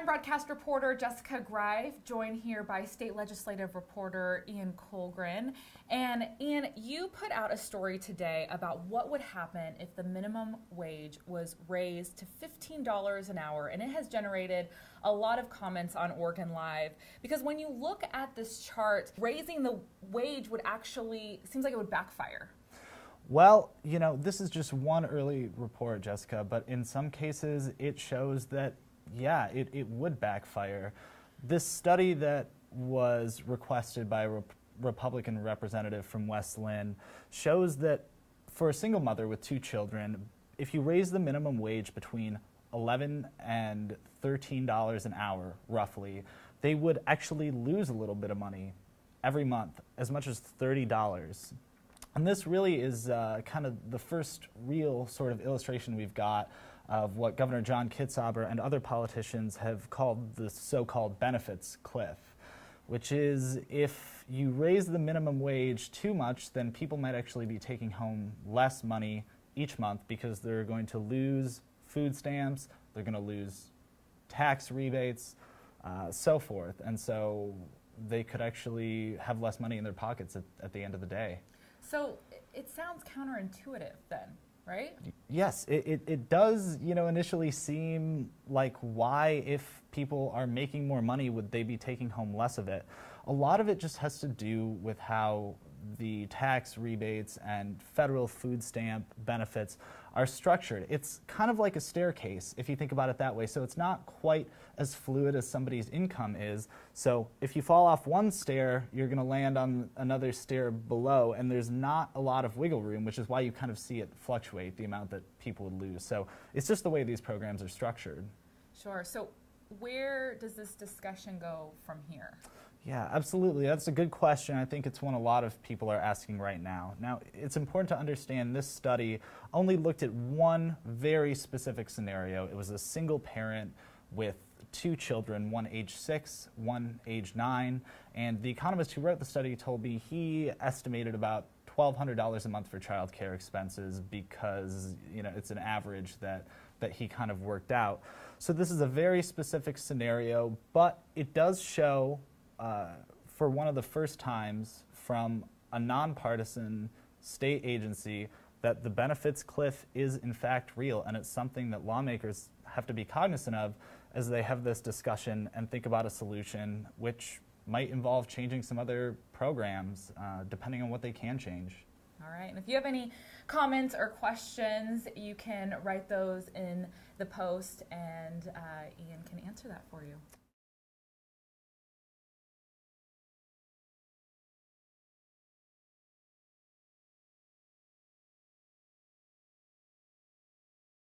I'm broadcast reporter Jessica Grive, joined here by state legislative reporter Ian Kullgren. And Ian, you put out a story today about what would happen if the minimum wage was raised to $15 an hour, and it has generated a lot of comments on Oregon Live, because when you look at this chart, raising the wage would actually, seems like it would backfire. Well, this is just one early report, Jessica, but in some cases it shows that, yeah, it would backfire. This study that was requested by a Republican representative from West Linn shows that for a single mother with 2 children, if you raise the minimum wage between $11 and $13 an hour, roughly, they would actually lose a little bit of money every month, as much as $30. And this really is kind of the first real sort of illustration we've got of what Governor John Kitzhaber and other politicians have called the so-called benefits cliff, which is if you raise the minimum wage too much, then people might actually be taking home less money each month because they're going to lose food stamps, they're going to lose tax rebates, so forth. And so they could actually have less money in their pockets at the end of the day. So it sounds counterintuitive then, right? Yes, it does, initially seem like why, if people are making more money, would they be taking home less of it? A lot of it just has to do with how the tax rebates and federal food stamp benefits are structured. It's kind of like a staircase, if you think about it that way. So it's not quite as fluid as somebody's income is. So if you fall off one stair, you're going to land on another stair below, and there's not a lot of wiggle room, which is why you kind of see it fluctuate, the amount that people would lose. So it's just the way these programs are structured. Sure. So where does this discussion go from here? Yeah, absolutely. That's a good question. I think it's one a lot of people are asking right now. Now, it's important to understand this study only looked at one very specific scenario. It was a single parent with 2 children, one age 6, one age 9, and the economist who wrote the study told me he estimated about $1,200 a month for child care expenses because, it's an average that he kind of worked out. So this is a very specific scenario, but it does show for one of the first times from a nonpartisan state agency that the benefits cliff is in fact real, and it's something that lawmakers have to be cognizant of as they have this discussion and think about a solution which might involve changing some other programs depending on what they can change. All right, and if you have any comments or questions, you can write those in the post, and Ian can answer that for you.